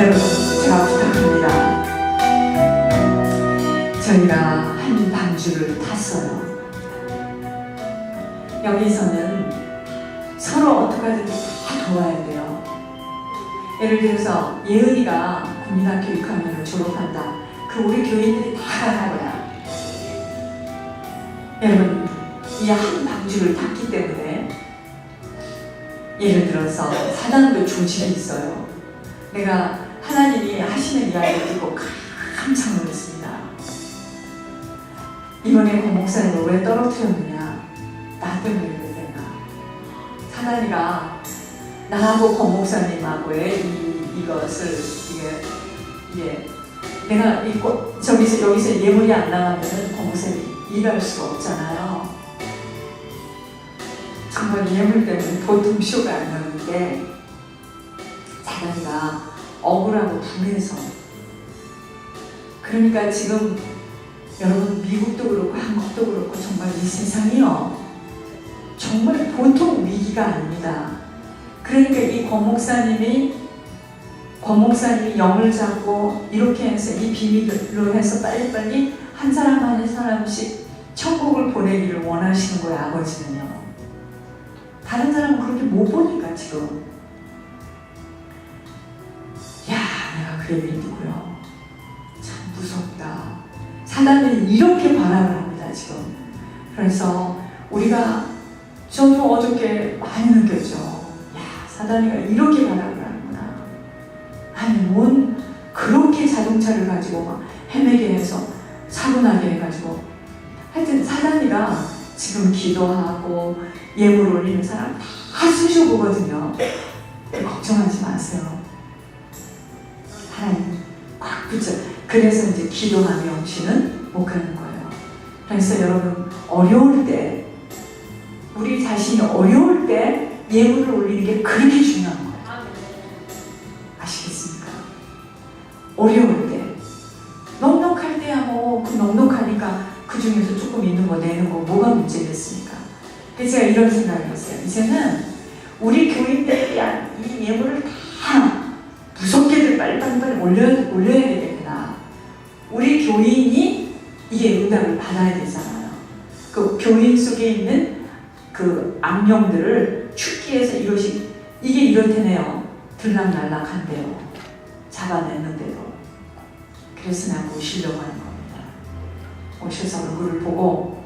여러분, 제가 부탁합니다. 저희가 한 방주를 탔어요. 여기서는 서로 어떻게 하든지 다 도와야 돼요. 예를 들어서 예은이가 국민학교 6학년을 졸업한다. 그 우리 교인들이 다 가는 거야. 여러분, 이 한 방주를 탔기 때문에 예를 들어서 사단도 조직이 있어요. 내가 하나님이 하시는 이야기를 듣고 깜짝 놀랐습니다. 이번에 권 목사님을 왜 떨어뜨렸느냐? 나 때문에 그랬나? 사단이가 나하고 권 목사님하고의 이것을 이게 내가 여기서 예물이 안 나가면은 권 목사님이 일할 수가 없잖아요. 정말 예물 때문에 보통 쇼가 안 나오는데 사단이가 억울하고 분해서, 그러니까 지금 여러분 미국도 그렇고 한국도 그렇고 정말 이 세상이요 정말 보통 위기가 아닙니다. 그러니까 이 권 목사님이 영을 잡고 이렇게 해서 이 비밀로 해서 빨리빨리 한 사람 한 사람씩 천국을 보내기를 원하시는 거예요. 아버지는요. 다른 사람은 그렇게 못 보니까 지금 내가 그 얘기를 듣고요. 참 무섭다. 사단이 이렇게 반항을 합니다 지금. 그래서 저도 어저께 많이 느꼈죠. 사단이가 이렇게 반항을 하는구나. 아니 뭔 그렇게 자동차를 가지고 막 헤매게 해서 사고 나게 해가지고, 하여튼 사단이가 지금 기도하고 예물 올리는 사람 다 쑤셔보거든요. 걱정하지 마세요. 하나님 꽉 붙여. 그래서 이제 기도하며 영신은 못 가는 거예요. 그래서 여러분, 어려울 때, 우리 자신이 어려울 때 예물을 올리는 게 그렇게 중요한 거예요. 아시겠습니까? 어려울 때. 넉넉할 때야 뭐 그 넉넉하니까 그 중에서 조금 있는 거 내는 거 뭐가 문제겠습니까? 그래서 제가 이런 생각을 했어요. 이제는 우리 교인들이 이 예물을 다 무섭게들 빨리 올려야 되겠구나. 우리 교인이 이게 응답을 받아야 되잖아요. 그 교인 속에 있는 그 악령들을 축기해서 이게 이렇다네요. 들락날락한대요. 잡아냈는데도. 그래서 나 모시려고 하는 겁니다. 오셔서 얼굴을 보고,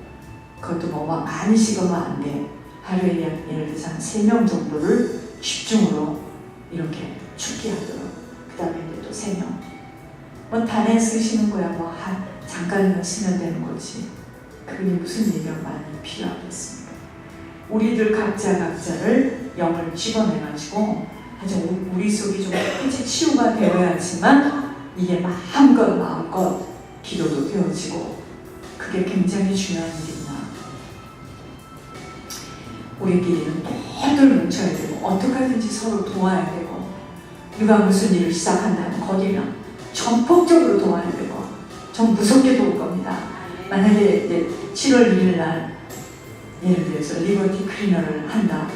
그것도 뭐 많이 식으면 안 돼. 하루에 예를 들어서 한 3명 정도를 집중으로 이렇게 축기하도록. 그 다음에 또 3명. 뭐 단에 쓰시는 거야. 잠깐만 쓰면 되는 거지. 그분이 무슨 예명 많이 필요하겠습니까? 우리들 각자를 영을 집어내가지고 아주 우리 속이 좀 끝이 치유가 되어야지만 이게 마음껏 기도도 되어지고, 그게 굉장히 중요한 일이구나. 우리끼리는 똘똘 뭉쳐야 되고, 어떻게 하든지 서로 도와야 되고, 누가 무슨 일을 시작한다면 거기는 전폭적으로 도와야 되고, 전 무섭게 도울 겁니다. 만약에 이제 7월 1일 날 예를 들어서 리버티 클리너를 한다.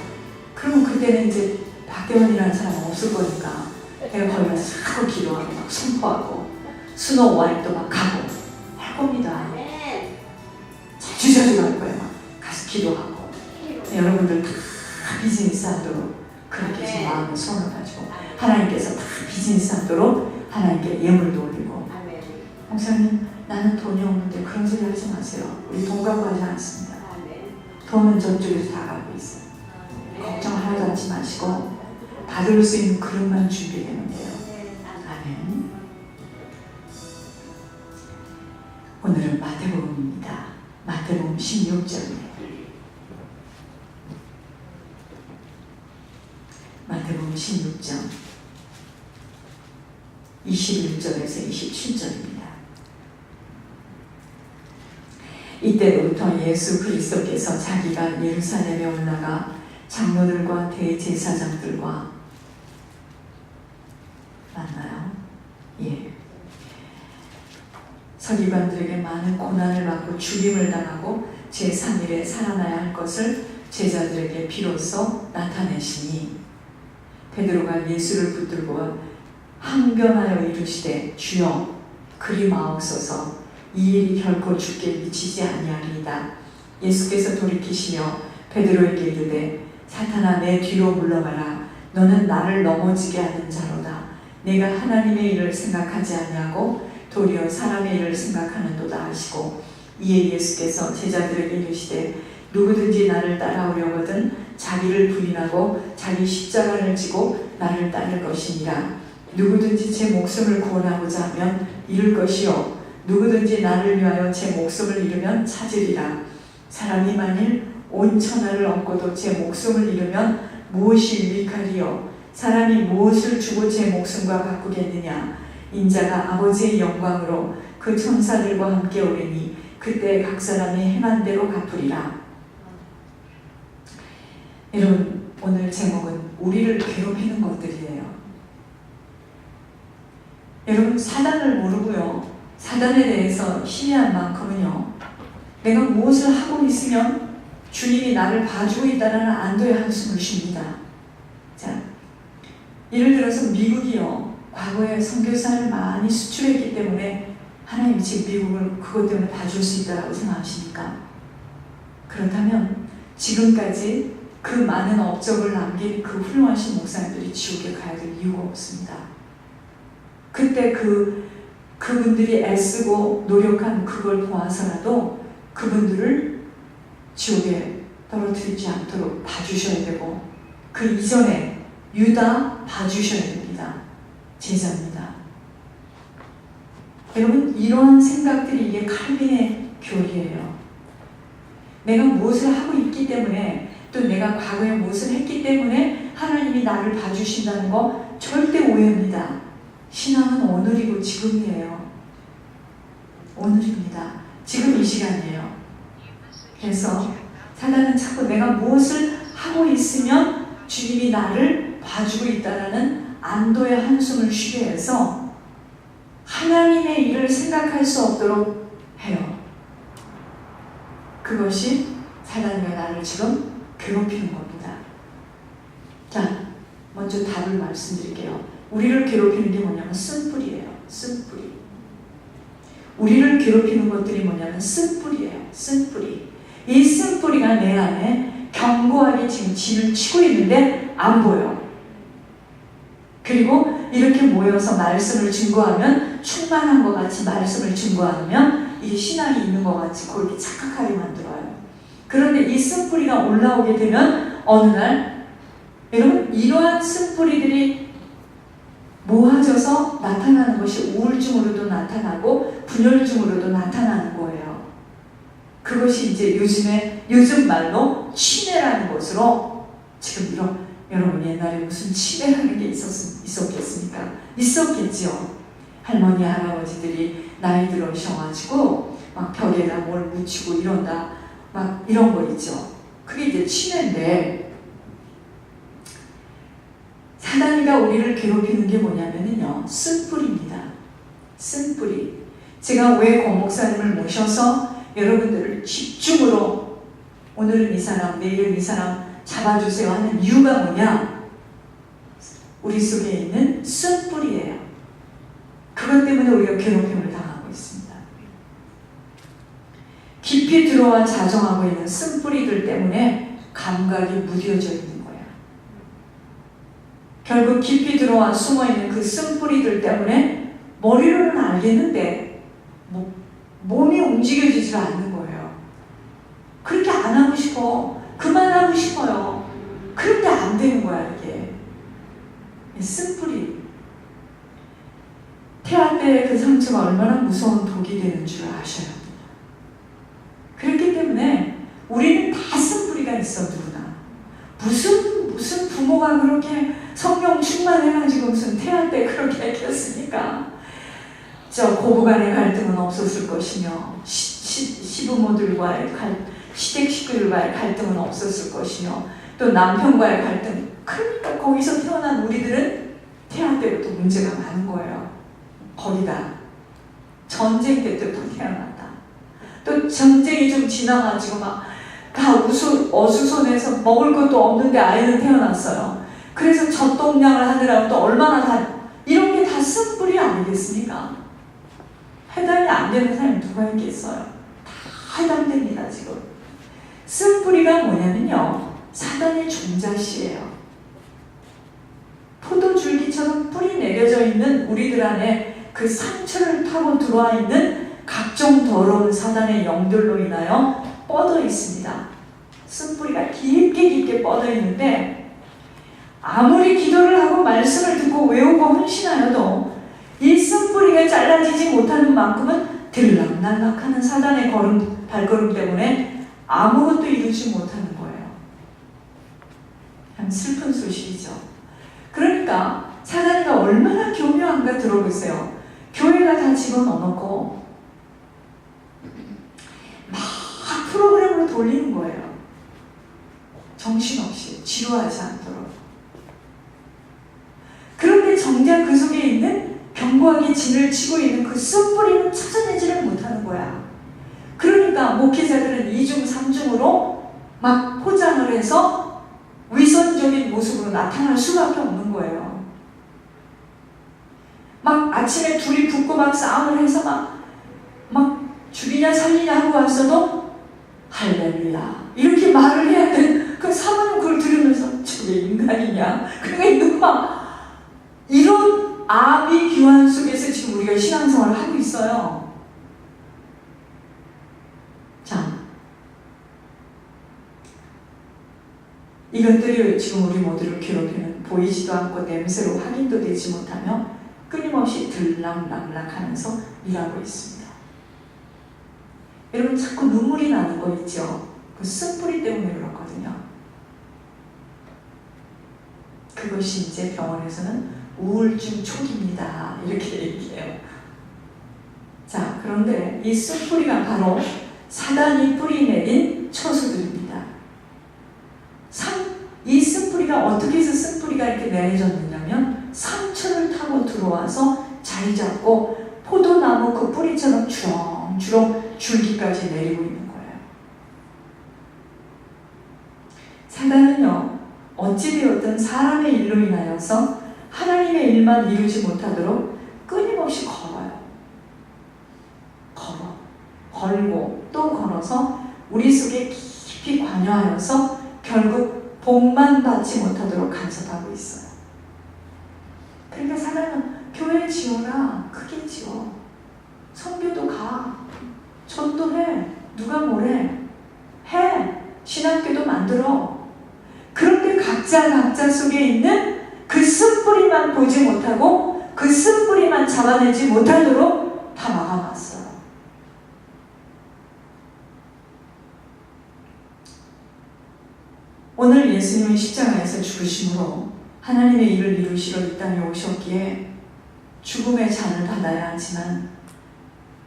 그러면 그때는 이제 박대원이라는 사람은 없을 거니까 내가 거기 가서 자꾸 기도하고 막 선포하고 스노우 와이프도 막 가고 할 겁니다. 자주 갈 거예요. 막 가서 기도하고. 여러분들 다 비즈니스 하도록 그렇게 제 마음의 손을 가지고 하나님께서 다 비즈니스 하도록 하나님께 예물도 올리고. 목사님, 나는 돈이 없는데 그런 소리 하지 마세요. 우리 돈 갖고 하지 않습니다. 돈은 저쪽에서 다 갖고 있어요. 걱정 하나도 하지 마시고 받을 수 있는 그릇만 준비되면 돼요. 아멘. 오늘은 마태복음입니다. 마태복음 16절입니다. 마태복음 16장 21절에서 27절입니다. 이때로부터 예수 그리스도께서 자기가 예루살렘에 올라가 장로들과 대제사장들과 만나요. 서기관들에게 많은 고난을 받고 죽임을 당하고 제3일에 살아나야 할 것을 제자들에게 비로소 나타내시니, 베드로가 예수를 붙들고 항변하여 이르시되 주여 그리 마옵소서 이 일이 결코 주께 미치지 아니하리이다. 예수께서 돌이키시며 베드로에게 이르되 사탄아 내 뒤로 물러가라. 너는 나를 넘어지게 하는 자로다. 내가 하나님의 일을 생각하지 아니하고 도리어 사람의 일을 생각하는도다 하시고 이에 예수께서 제자들에게 이르시되 누구든지 나를 따라오려거든 자기를 부인하고 자기 십자가를 지고 나를 따를 것이니라. 누구든지 제 목숨을 구원하고자 하면 잃을 것이요 누구든지 나를 위하여 제 목숨을 잃으면 찾으리라. 사람이 만일 온 천하를 얻고도 제 목숨을 잃으면 무엇이 유익하리요? 사람이 무엇을 주고 제 목숨과 바꾸겠느냐? 인자가 아버지의 영광으로 그 천사들과 함께 오리니 그때 각 사람이 행한 대로 갚으리라. 여러분, 오늘 제목은 우리를 괴롭히는 것들이에요. 여러분, 사단을 모르고요, 사단에 대해서 희미한 만큼은요, 내가 무엇을 하고 있으면 주님이 나를 봐주고 있다는 안도의 한숨을 쉽니다. 자, 예를 들어서 미국이요, 과거에 선교사를 많이 수출했기 때문에 하나님이 지금 미국을 그것 때문에 봐줄 수 있다고 생각하십니까? 그렇다면 지금까지 그 많은 업적을 남긴 그 훌륭하신 목사님들이 지옥에 가야 될 이유가 없습니다. 그때 그분들이 애쓰고 노력한 그걸 보아서라도 그분들을 지옥에 떨어뜨리지 않도록 봐주셔야 되고 그 이전에 유다 봐주셔야 됩니다. 제자입니다. 여러분, 이러한 생각들이 이게 칼빈의 교리예요. 내가 무엇을 하고 있기 때문에 또 내가 과거에 무엇을 했기 때문에 하나님이 나를 봐주신다는 거 절대 오해입니다. 신앙은 오늘이고 지금이에요. 오늘입니다. 지금 이 시간이에요. 그래서 사단은 자꾸 내가 무엇을 하고 있으면 주님이 나를 봐주고 있다는 안도의 한숨을 쉬게 해서 하나님의 일을 생각할 수 없도록 해요. 그것이 사단과 나를 지금 괴롭히는 겁니다. 자, 먼저 답을 말씀드릴게요. 우리를 괴롭히는 게 뭐냐면 쓴뿌리예요. 쓴뿌리. 우리를 괴롭히는 것들이 뭐냐면 쓴뿌리예요. 쓴뿌리. 이 쓴뿌리가 내 안에 견고하게 지금 진을 치고 있는데 안 보여. 그리고 이렇게 모여서 말씀을 증거하면 충만한 것 같이 말씀을 증거하면 이게 신앙이 있는 것 같이 그렇게 착각하게 만들어요. 그런데 이 쓴뿌리가 올라오게 되면 어느 날 여러분, 이러한 쓴뿌리들이 모아져서 나타나는 것이 우울증으로도 나타나고 분열증으로도 나타나는 거예요. 그것이 이제 요즘 말로 치매라는 것으로 지금 여러분 옛날에 무슨 치매라는 게 있었겠습니까? 있었겠죠. 할머니 할아버지들이 나이 들으셔가지고 막 벽에다 뭘 묻히고 이런다 막 이런 거 있죠. 그게 이제 치매인데 사단이가 우리를 괴롭히는 게 뭐냐면요, 쓴뿌리입니다. 쓴뿌리. 제가 왜 권목사님을 모셔서 여러분들을 집중으로 오늘은 이 사람, 내일은 이 사람 잡아주세요 하는 이유가 뭐냐? 우리 속에 있는 쓴뿌리예요. 그것 때문에 우리가 괴롭힘을 당하고 있습니다. 깊이 들어와 자정하고 있는 쓴뿌리들 때문에 감각이 무뎌져 있는 거예요. 결국 깊이 들어와 숨어있는 그 쓴뿌리들 때문에 머리로는 알겠는데 몸이 움직여지질 않는 거예요. 그렇게 안 하고 싶어. 그만하고 싶어요. 그런데 안 되는 거야, 이게. 쓴뿌리. 태아 때의 그 상처가 얼마나 무서운 독이 되는 줄 아셔야 합니다. 그렇기 때문에 우리는 다 쓴뿌리가 있어, 누구나. 무슨 부모가 그렇게 성령 충만해가지고 무슨 태아 때 그렇게 했겠습니까? 저 고부간의 갈등은 없었을 것이며 시부모들과의 시댁 식구들과의 갈등은 없었을 것이며 또 남편과의 갈등. 그러니까 거기서 태어난 우리들은 태아 때부터 문제가 많은 거예요. 거기다 전쟁 때부터 태어났다. 또 전쟁이 좀 지나가지고 막 다 어수선해서 먹을 것도 없는데 아이는 태어났어요. 그래서 젖동량을 하느라고 또 얼마나 이런 게 다 쓴뿌리 아니겠습니까? 해당이 안 되는 사람이 누가 있겠어요? 다 해당됩니다. 지금 쓴뿌리가 뭐냐면요, 사단의 종자씨예요. 포도줄기처럼 뿌리 내려져 있는 우리들 안에 그 상처를 타고 들어와 있는 각종 더러운 사단의 영들로 인하여 뻗어 있습니다. 쓴뿌리가 깊게 깊게 뻗어 있는데, 아무리 기도를 하고 말씀을 듣고 외우고 헌신하여도 이 쓴뿌리가 잘라지지 못하는 만큼은 들락날락하는 사단의 발걸음 때문에 아무것도 이루지 못하는 거예요. 참 슬픈 소식이죠. 그러니까 사단이가 얼마나 교묘한가 들어보세요. 교회가 다 집어넣어놓고 막 프로그램으로 돌리는 거예요. 정신없이 지루하지 않도록. 그런데 정작 그 속에 있는 견고하게 진을 치고 있는 그 쓴뿌리는 찾아내지를 못하는 거야. 그러니까 목회자들은 2중 3중으로 막 포장을 해서 위선적인 모습으로 나타날 수밖에 없는 거예요. 막 아침에 둘이 붙고 막 싸움을 해서 막 죽이냐 살리냐 하고 왔어도 할렐루야 이렇게 말을 해야 돼. 그 사모는 그걸 들으면서 저게 인간이냐. 그러니까 막 이런 아비규환 속에서 지금 우리가 신앙생활을 하고 있어요. 자, 이것들이 지금 우리 모두를 괴롭히는, 보이지도 않고 냄새로 확인도 되지 못하며 끊임없이 들락날락하면서 일하고 있습니다. 여러분 자꾸 눈물이 나는 거 있죠? 그 쓴뿌리 때문에 그렇거든요. 그것이 이제 병원에서는 우울증 초기입니다 이렇게 얘기해요. 자, 그런데 이 쓴뿌리가 바로 사단이 뿌리내린 처소들입니다. 이 쓴뿌리가 어떻게 해서 쓴뿌리가 이렇게 내려졌느냐면 상처를 타고 들어와서 자리 잡고 포도나무 그 뿌리처럼 주렁주렁 줄기까지 내리고 있는 거예요. 사단은요, 어찌되었든 사람의 일로 인하여서 하나님의 일만 이루지 못하도록 끊임없이 걸고 또 걸어서 우리 속에 깊이 관여하여서 결국 복만 받지 못하도록 간섭하고 있어요. 그러니까 사단은 교회 지어라, 크게 지어, 선교도 가, 전도해, 누가 뭐래 해, 신학교도 만들어. 그런데 각자 속에 있는 그 쓴뿌리만 보지 못하고 그 쓴뿌리만 잡아내지 못하도록 다 막아놨어요. 오늘 예수님은 십자가에서 죽으심으로 하나님의 일을 이루시러 이 땅에 오셨기에 죽음의 잔을 받아야 하지만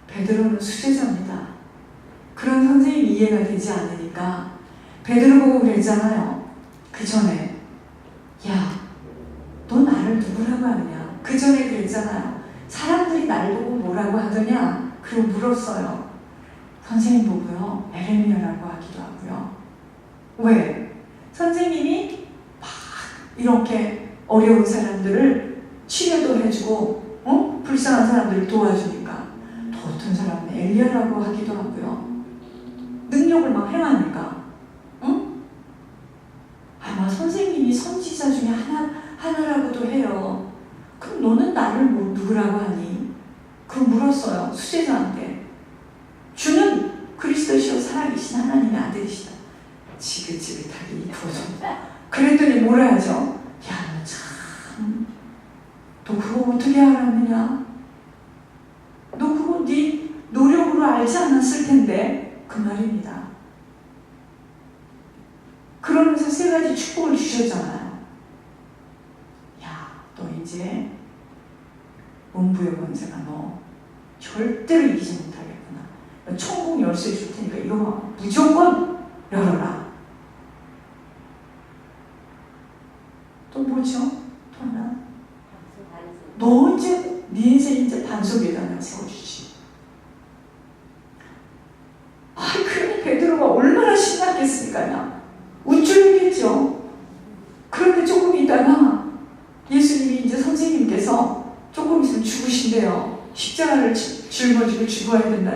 베드로는 수제자입니다. 그런 선생님이 이해가 되지 않으니까 베드로 보고 그랬잖아요. 그 전에 야, 너 나를 누구라고 하느냐. 그 전에 그랬잖아요. 사람들이 날 보고 뭐라고 하더냐. 그리고 물었어요. 선생님 보고요, 에레미야라고 하기도 하고요. 왜? 선생님이 막 이렇게 어려운 사람들을 치료도 해주고 불쌍한 사람들을 도와주니까 또 어떤 사람은 엘리야라고 하기도 하고요. 능력을 막 행하니까 아마 선생님이 선지자 중에 하나라고도 해요. 그럼 너는 나를 누구라고 하니? 그럼 물었어요. 수제자한테. 주는 그리스도시요 살아계신 하나님의 아들이시다. 지긋지긋하게 이쁘죠. 그랬더니 뭐라 하죠? 야, 너 참, 너 그거 어떻게 알았느냐? 너 그거 네 노력으로 알지 않았을 텐데. 그 말입니다. 그러면서 세 가지 축복을 주셨잖아요. 야, 너 이제 문부여 권세가 너 절대로 이기지 못하겠구나. 너 천국 열쇠 줄 테니까 이거 무조건 열어라. 또 뭐죠? 또 하나? 너 이제 네 인생 이제 반석 위에다 내가 세워주지. 그러니 베드로가 얼마나 신났겠습니까? 우쭐했겠죠. 그런데 조금 있다가 예수님이 이제 선생님께서 조금 있으면 죽으신대요. 십자가를 짊어지고 죽어야 된다.